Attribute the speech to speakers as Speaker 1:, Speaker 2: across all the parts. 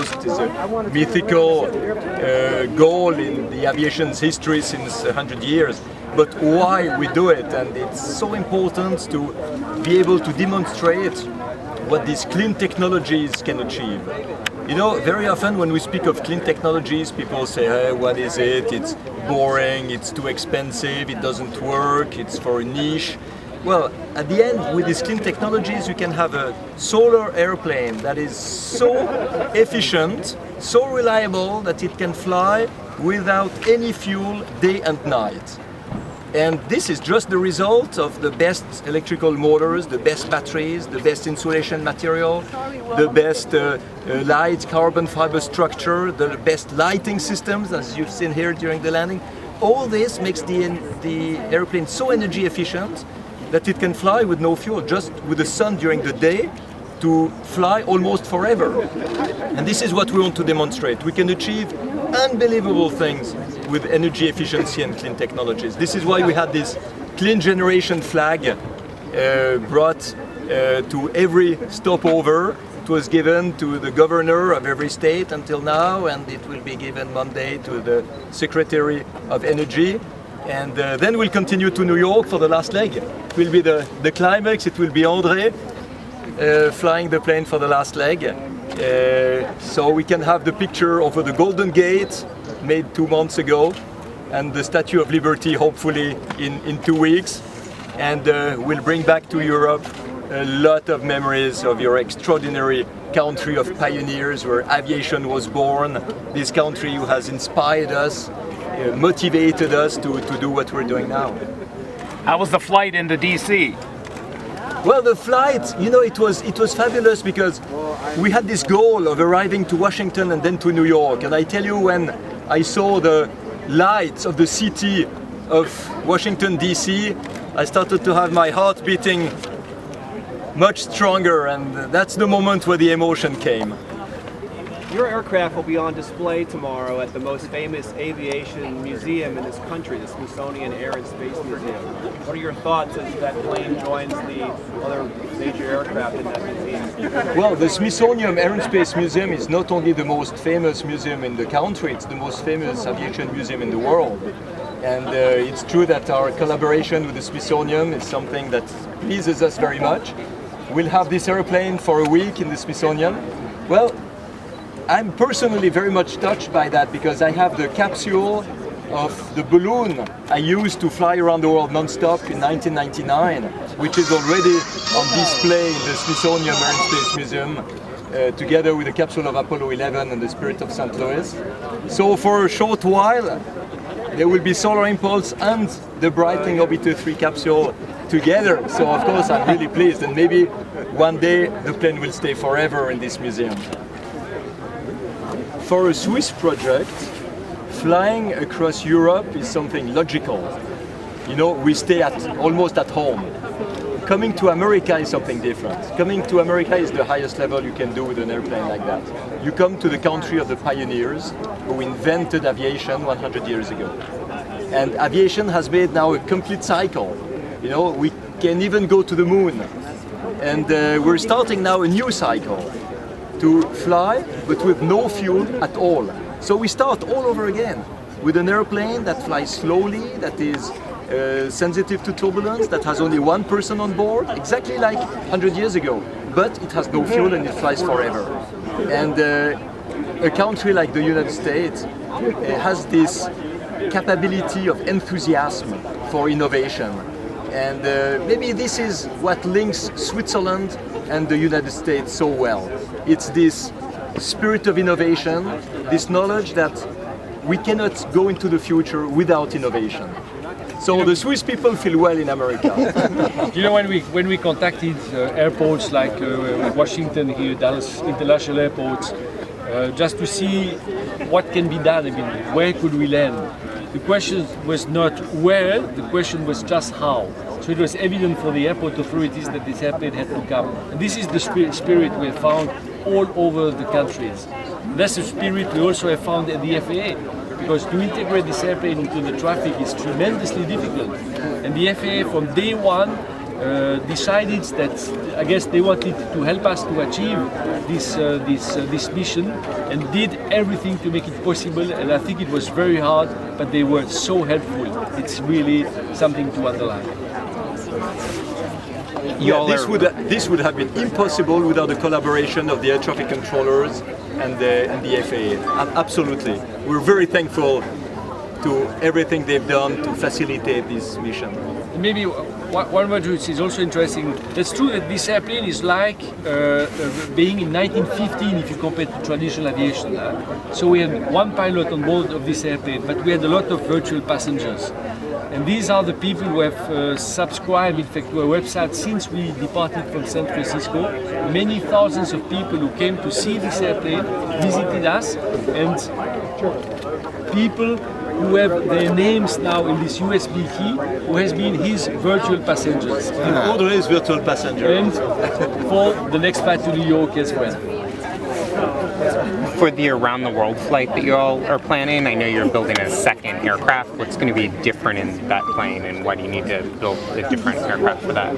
Speaker 1: coast is a mythical goal in the aviation's history since 100 years. But why we do it, and it's so important to be able to demonstrate what these clean technologies can achieve. You know, very often when we speak of clean technologies, people say, hey, what is it? It's boring, it's too expensive, it doesn't work, it's for a niche. Well, at the end, with these clean technologies, you can have a solar airplane that is so efficient, so reliable that it can fly without any fuel day and night. And this is just the result of the best electrical motors, the best batteries, the best insulation material, the best light carbon fiber structure, the best lighting systems, as you've seen here during the landing. All this makes the airplane so energy efficient that it can fly with no fuel, just with the sun during the day, to fly almost forever. And this is what we want to demonstrate. We can achieve unbelievable things with energy efficiency and clean technologies. This is why we had this clean generation flag brought to every stopover. It was given to the governor of every state until now, and it will be given Monday to the Secretary of Energy. And then we'll continue to New York for the last leg. It will be the climax. It will be André flying the plane for the last leg. So we can have the picture over the Golden Gate made 2 months ago, and the Statue of Liberty hopefully in 2 weeks. And we'll bring back to Europe a lot of memories of your extraordinary country of pioneers where aviation was born. This country who has inspired us, motivated us to do what we're doing now.
Speaker 2: How was the flight into DC?
Speaker 1: Well, the flight, you know, it was fabulous because we had this goal of arriving to Washington and then to New York. And I tell you, when I saw the lights of the city of Washington, DC, I started to have my heart beating much stronger, and that's the moment where the emotion came.
Speaker 3: Your aircraft will be on display tomorrow at the most famous aviation museum in this country, the Smithsonian Air and Space Museum. What are your thoughts as that plane joins the other major aircraft in that museum?
Speaker 1: Well, the Smithsonian Air and Space Museum is not only the most famous museum in the country, it's the most famous aviation museum in the world. And it's true that our collaboration with the Smithsonian is something that pleases us very much. We'll have this airplane for a week in the Smithsonian. Well, I'm personally very much touched by that because I have the capsule of the balloon I used to fly around the world non-stop in 1999, which is already on display in the Smithsonian Air and Space Museum, together with the capsule of Apollo 11 and the Spirit of St. Louis. So for a short while, there will be Solar Impulse and the Breitling Orbiter 3 capsule together. So of course I'm really pleased, and maybe one day the plane will stay forever in this museum. For a Swiss project, flying across Europe is something logical. You know, we stay almost at home. Coming to America is something different. Coming to America is the highest level you can do with an airplane like that. You come to the country of the pioneers who invented aviation 100 years ago. And aviation has made now a complete cycle. You know, we can even go to the moon. And we're starting now a new cycle to fly, but with no fuel at all. So we start all over again with an airplane that flies slowly, that is sensitive to turbulence, that has only one person on board, exactly like 100 years ago, but it has no fuel and it flies forever. And a country like the United States has this capability of enthusiasm for innovation. And maybe this is what links Switzerland and the United States so well. It's this spirit of innovation, this knowledge that we cannot go into the future without innovation. So the Swiss people feel well in America.
Speaker 4: You know, when we contacted airports like Washington here, Dallas International Airport, just to see what can be done, I mean, where could we land? The question was not where, the question was just how. So it was evident for the airport authorities that this airplane had to come. And this is the spirit we have found all over the countries. That's the spirit we also have found at the FAA, because to integrate this airplane into the traffic is tremendously difficult. And the FAA from day one decided that I guess they wanted to help us to achieve this mission, and did everything to make it possible. And I think it was very hard, but they were so helpful. It's really something to underline.
Speaker 1: Yeah, this would have been impossible without the collaboration of the air traffic controllers and the FAA. Absolutely. We're very thankful to everything they've done to facilitate this mission.
Speaker 4: Maybe one word which is also interesting, it's true that this airplane is like being in 1915 if you compare to traditional aviation. So we had one pilot on board of this airplane, but we had a lot of virtual passengers. And these are the people who have subscribed, in fact, to our website since we departed from San Francisco. Many thousands of people who came to see this airplane visited us, and people who have their names now in this USB key, who has been his virtual passengers.
Speaker 1: Audrey's virtual passenger.
Speaker 4: And for the next flight to New York as well.
Speaker 5: For the around the world flight that you all are planning, I know you're building a second aircraft. What's going to be different in that plane, and why do you need to build a different aircraft for that?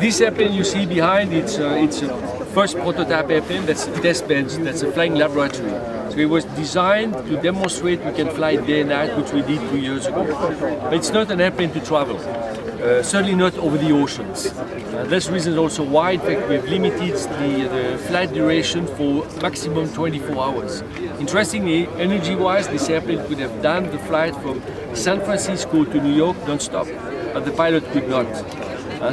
Speaker 4: This airplane you see behind, it's a first prototype airplane. That's a test bench. That's a flying laboratory. So it was designed to demonstrate we can fly day and night, which we did 2 years ago. But it's not an airplane to travel. Certainly not over the oceans. That's the reason also why, in fact, we've limited the flight duration for maximum 24 hours. Interestingly, energy-wise, this airplane could have done the flight from San Francisco to New York non-stop, but the pilot could not.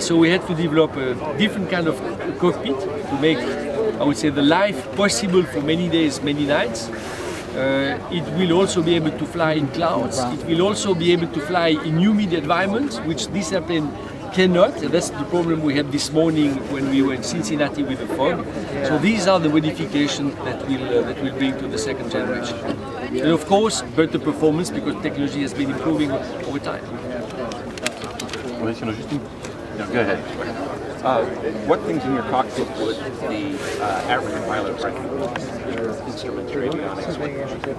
Speaker 4: So we had to develop a different kind of cockpit to make, I would say, the life possible for many days, many nights. It will also be able to fly in clouds. It will also be able to fly in humid environments, which this airplane cannot. And that's the problem we had this morning when we were in Cincinnati with the fog. So these are the modifications that will bring to the second generation. And of course, better performance, because technology has been improving over time.
Speaker 6: Go ahead. What things in your cockpit would the average pilot recognize? Instruments, radionics,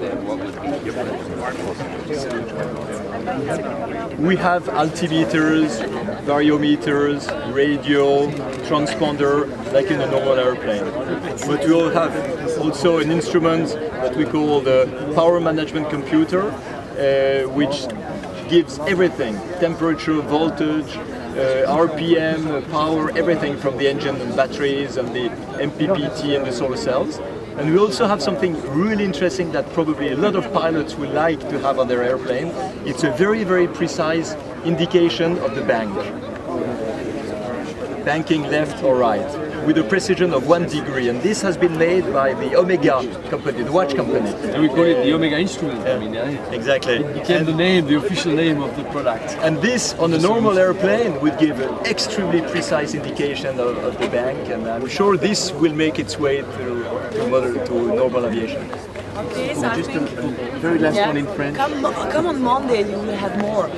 Speaker 6: then what would be different from
Speaker 1: We have altimeters, variometers, radio, transponder, like in a normal airplane. But we all have also an instrument that we call the power management computer, which gives everything: temperature, voltage, RPM, power, everything from the engine and batteries and the MPPT and the solar cells. And we also have something really interesting that probably a lot of pilots would like to have on their airplane. It's a very, very precise indication of the bank. Banking left or right, with a precision of 1 degree. And this has been made by the Omega company, the watch company.
Speaker 4: And we call it the Omega instrument.
Speaker 1: Yeah,
Speaker 4: I mean,
Speaker 1: exactly.
Speaker 4: It became the official name of the product.
Speaker 1: And this, on a normal airplane, would give an extremely precise indication of the bank. And I'm sure this will make its way to normal aviation.
Speaker 7: Okay, so
Speaker 1: Just a very last one in French.
Speaker 7: Come on Monday, you will have more.